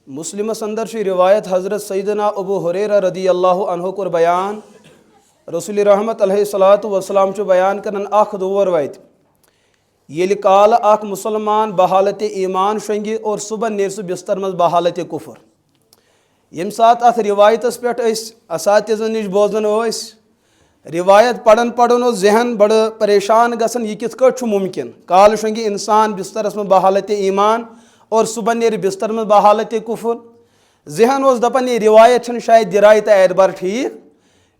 Muslims اندر روایت حضرت سیدنا ابو ہریرہ رضی اللہ عنہ کور بیان رسول رحمت علیہ الصلوۃ والسلام بیان کرن اخ دور وات یل کال اخ مسلمان بحالت ایمان شنگہ اور صبح نیر سہ بستر مز بحالت کفر یم سات ات روایتس پہ اساتذن نش بوزن روایت پڑھن پڑھن ذہن بڑ پریشان گژھان یہ کت کٹ ممکن کال شنگہ انسان بسترس میں بحالت ایمان اور صبح نیر بستر میں بحالت کفر ذہن دپان یہ روایت چھن شاید درایت اعتبار ٹھیک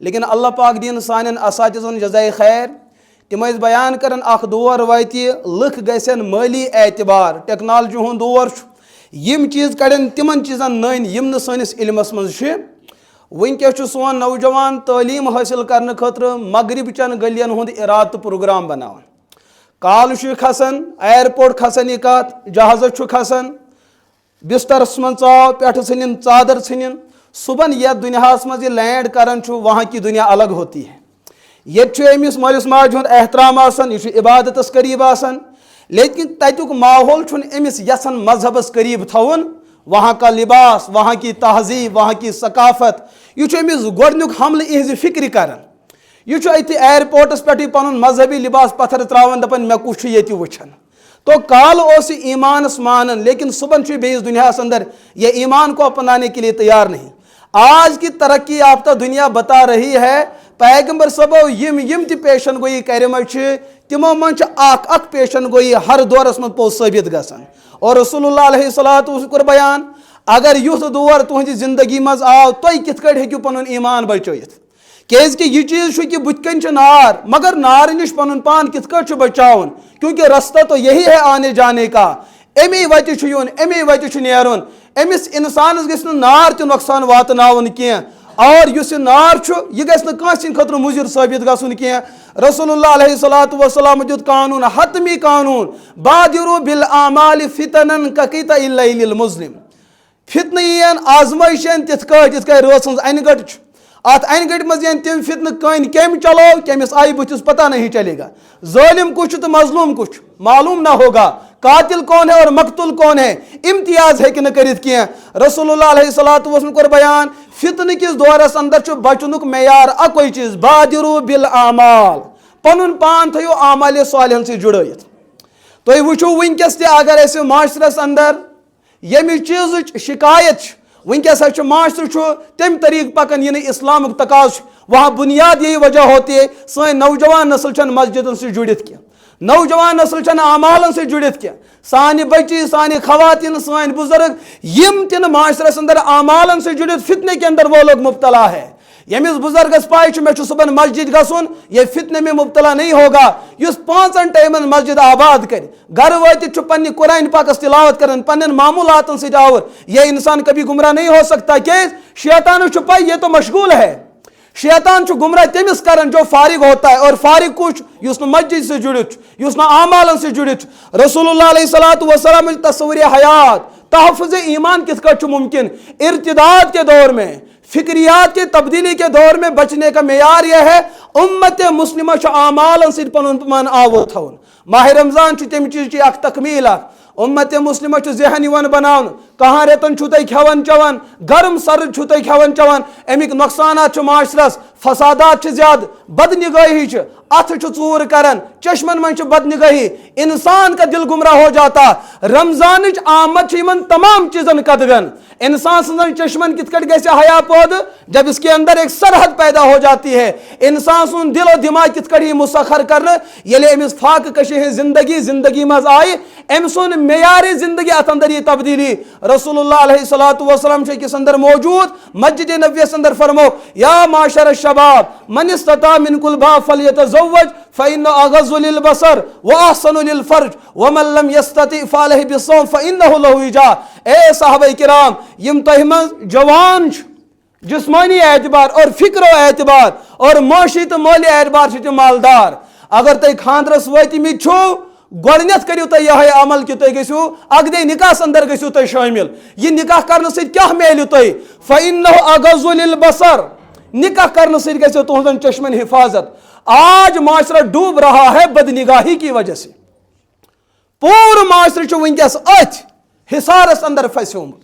لیکن اللہ پاک دین سان اساتذن جزائے خیر تم بیان کرن اخ دور واتہ لکھ گژھن مالی اعتبار ٹیکنالوجی ہند دور یم چیز کڑن تمن چیزن نن یم نہ سانس علمس مز ونکس سون نوجوان تعلیم حاصل کرنے خاطر مغرب چن گلین ہند ارادہ پروگرام بناوان کال کھسان ایئرپورٹ کھسان یہ کت جہاز کھسان بسترس من ژاو پہ ژھنن ژادر ژھنن صبح یتھ دنیاس مز یہ لینڈ کران وہاں کی دنیا الگ ہوتی ہے یہ امس مالس ماج ہند احترام آسان یہ عبادتس قریب آسان لیکن تتک ماحول امس یسان مذہبس قریب تھون وہاں کا لباس وہاں کی تہذیب وہاں کی ثقافت یہ امس گۄڈنیُک حملہ اہذ فکر کران یہ اتہ ایئرپورٹس پہ پن مذہبی لباس پتھر تراان دپان مے کس یہ وچھان تو کال اس ایمانس مانن لیکن صبح بیس دنیاس اندر یہ ایمان کو اپنانے کے لیے تیار نہیں آج کی ترقی یافتہ دنیا بتا رہی ہے پیغمبر صبو یم تہ پیشن گوئی کرم تمو من اخ پیشن گوئی ہر دورس من پوز ثابت گژھان اور رسول اللہ علیہ الصلوۃ کور بیان اگر یُتھ دور تہنٛدِ زندگی مز آو تُہۍ کِتھ کٔٹھۍ ہیٚکِو پنُن ایمان بچٲیِتھ کیازِ کہ یہ چیز کہ بُتھِ کَنۍ چھُ نار مگر نار نش پنُن پان کِتھ کٔٹھۍ چھُ بچاوُن کیونکہ رستہ تو یہی ہے آنے جانے کا امی وتہِ چھُ یُن امی وتہِ چھُ نیرُن أمس انسانس گژھِ نہٕ نار تہِ نۄقصان واتناوُن کینٛہہ اور یُس یہ نار چھُ یہ گژھِ نہٕ کٲنٛسہِ ہِنٛدِ خٲطرٕ مُضِر ثٲبت گژھُن کینٛہہ رسول اللہ علیہ الصلوۃ والسلام دیُت قانوٗن حتمی قانوٗن بادروا بالاعمال فتنن کقطع اللیل المظلم فتنہ یین آزمائش یین تِتھ کٔنۍ رٲژ ہٕنٛز انہِ گٔٹ چھُ ات انہِ گٔٹہِ منٛز یین تِم فتنہٕ کٔنۍ کٔمۍ چلو کٔمِس آیہِ بٕتھِس پتہ نہیں چلے گا ظٲلم کُس چھُ تہٕ مظلوم کُس چھُ معلوم نہ ہوگا قاتل کون ہے اور مقتول کون ہے امتیاز ہیٚکہِ نہٕ کٔرِتھ کینٛہہ رسول اللہ علیہ الصلوۃ والسلام کوٚر بیان فتنہ کس دورس اندر چھُ بچنُک معیار اکوے چیز بادروا بالاعمال پنُن پان تھٲیِو اعمالِ صالحن سۭتۍ جُڑٲیِتھ تُہۍ وٕچھِو وٕنکیٚس تہِ اگر اَسہِ معاشرس اندر ییٚمہِ چیٖزٕچ شکایت چھِ ونکس معاشرہ تم طریقہ پکان یہ اسلامک تقاض وہاں بنیاد یہی وجہ ہوتی ہے سن نوجوان نسل چھن مسجدن سے جڑت کی نوجوان نسل چھن اعمالن سے جڑت کی سانہ بچی سانہ خواتین سان بزرگ یم تن معاشرس اندر اعمالن سے جڑت فتنے کے اندر وہ لوگ مبتلا ہے یمس بزرگس پائے میں صبح مسجد گھن یہ فتنے میں مبتلا نہیں ہوگا اس 5 ٹائمن مسجد آباد کر گھر واتت پنہ قرآن پاکس تلاوت کرن پنن معمولاتن سے آور یہ انسان کبھی گمراہ نہیں ہو سکتا کہ شیطان پائی یہ تو مشغول ہے شیطان گمراہ تمس کرن جو فارغ ہوتا ہے اور فارغ کچھ اس مسجد سے جڑت اس اعمالن سے جڑت رسول اللہ علیہ الصلوۃ والسلام تصور حیات تحفظ ایمان کت کٹ ممکن ارتداد کے دور میں فکریات کی تبدیلی کے دور میں بچنے کا معیار یہ ہے امت مسلمہ اعمالن سے پن پان آور تھون ماہ رمضان تم چیز کی اخ تکمیل امت مسلمہ ذہن یوان بناون کہاں ریتن چھو تُہۍ کھیوان چوان گرم سرد چھو تُہۍ کھیوان چوان امیک نقصانات معاشرس فسادات زیادہ بد نگاہی اتھ ژور کران چشمن من بد نگاہی انسان کا دل گمراہ ہو جاتا رمضان آمد یمن تمام چیزن قدغن انسان سن چشمن کت کٹ گژھِ حیا پود جب اس کے اندر ایک سرحد پیدا ہو جاتی ہے انسان سن دل و دماغ کت کٹ مسخر کرنے یلی امس فاقہ کشی ہن زندگی مز آئی ام سن معیار زندگی ات اندر یہ تبدیلی رسول اللہ علیہ الصلوۃ والسلام کس اندر موجود مسجد نبوی اندر فرمو یا معاشر الشباب من استطاع منکم الباء فلیتزوج فإنه أغض للبصر وأحسن للفرج ومن لم يستطع فعليه بالصوم فإنه له وجاء اے صحابہ کرام یم تہمز جوان جسمانی اعتبار اور فکر و اعتبار اور معاشی تو مالی اعتبار سے مالدار اگر تہ خاندرس وٲتمٕتۍ چھو گۄڈنیٚتھ کٔرِو تُہۍ یِہے عمل کہ تُہۍ گٔژھِو عقدِ نکاحس اندر گٔژھِو تُہۍ شٲمِل یہ نکاح کرنہٕ سۭتۍ کیاہ میلہِ تۄہہِ فإنه أغض للبصر نکاح کرنے سے گژھِ تہنٛدن چشمن حفاظت آج معاشرہ ڈوب رہا ہے بد نگاہی کی وجہ سے پور معاشرہ ونکس اتھ حصارس اندر پھسیومت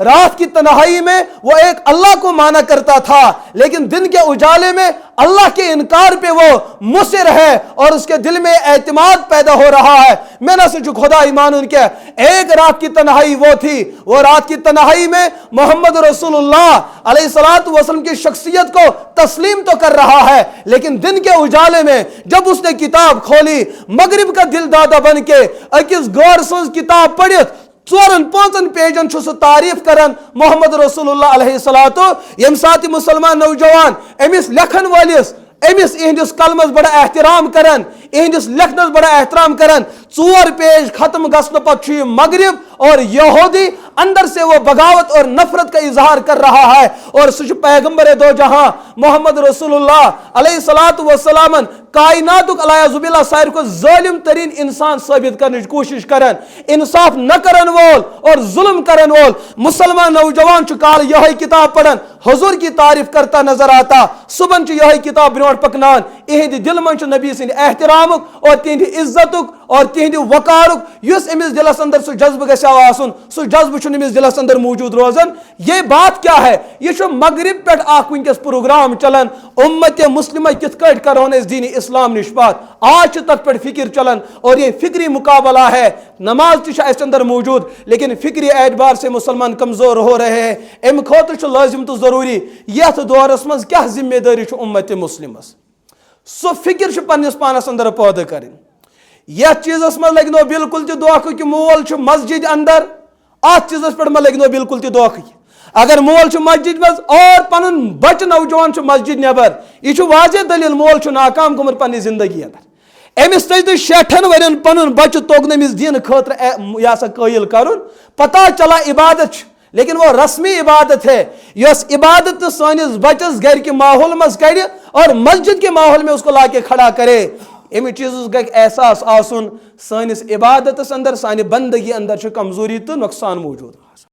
رات کی تنہائی میں وہ ایک اللہ کو مانا کرتا تھا، لیکن دن کے اجالے میں اللہ کے انکار پہ وہ مصر ہے اور اس کے دل میں اعتماد پیدا ہو رہا ہے۔ میں نہ سوچو خدا ایمان ان کے ایک رات کی تنہائی وہ تھی، وہ رات کی تنہائی میں محمد رسول اللہ علیہ الصلوۃ والسلام کی شخصیت کو تسلیم تو کر رہا ہے، لیکن دن کے اجالے میں جب اس نے کتاب کھولی، مغرب کا دل دادا بن کے اکس غور سنز کتاب پڑھت 4-5 پیجن سہ تعریف کرن محمد رسول اللہ علیہ الصلوۃ یم ساتھ مسلمان نوجوان امس لکھن والس امس اہندس کلمس بڑا احترام کرن، اہندس لکھنس بڑا احترام کرن، 4 پیج ختم گھن پتہ مغرب اور یہودی اندر سے وہ بغاوت اور نفرت کا اظہار کر رہا ہے، اور سہ پیغمبر دو جہاں محمد رسول اللہ علیہ الصلوۃ والسلام کائنات علیہ باللہ ساروی کو ظالم ترین انسان ثابت کرنے کی کوشش کرن، انصاف نہ کرن وول اور ظلم کرن وول مسلمان نوجوان کال یہ کتاب پڑھن حضور کی تعریف کرتا نظر آتا، صبح یہ کتاب برونٹ پکنان، اہند دل من نبی سند احترامک اور تہند عزتک اور تہند وقارک یس امس دلس اندر سہ جذبہ گژھِ آسن، سہ جذبہ چھُنہٕ امس دلس اندر موجود روزان۔ یہ بات کیا ہے؟ یہ مغرب پہ ونکس پروگرام چلان، امت مسلمہ کت کٹ کرون اس دین اسلام نش بات، آج تک پہ فکر چلان، اور یہ فکری مقابلہ ہے۔ نماز تہ اس اندر موجود، لیکن فکری اعتبار سے مسلمان کمزور ہو رہے ہیں۔ ام خاطر لازم تو ضروری یت دورس مز کیا ذمہ داری امت مسلمس، سو فکر پنس پانس اندر پودہ کریں۔ یت چیزس مز لگ نو بالکل تہ دھوکہ کہ مول مسجد اندر، ات چیزس پہ ما لگ نو بالکل تہ دھوکہ۔ اگر مول مسجد مز اور پن بچہ نوجوان مسجد نبر، یہ واضح دلیل مول ناکام گومت پنہ زندگی اندر۔ امس تھی 60 ورین پن بچہ توگن امس دین خاطر یہ سا قائل کرن، پتہ چلا عبادت، لیکن وہ رسمی عبادت ہے، یس عبادت سانس بچس گھر کے ماحول مز کڑ اور مسجد کے ماحول میں اس کو لا کے کھڑا کرے۔ امی چیز گھ احساس آسن سانس عبادت اندر، سانہ بندگی اندر کمزوری تو نقصان موجود۔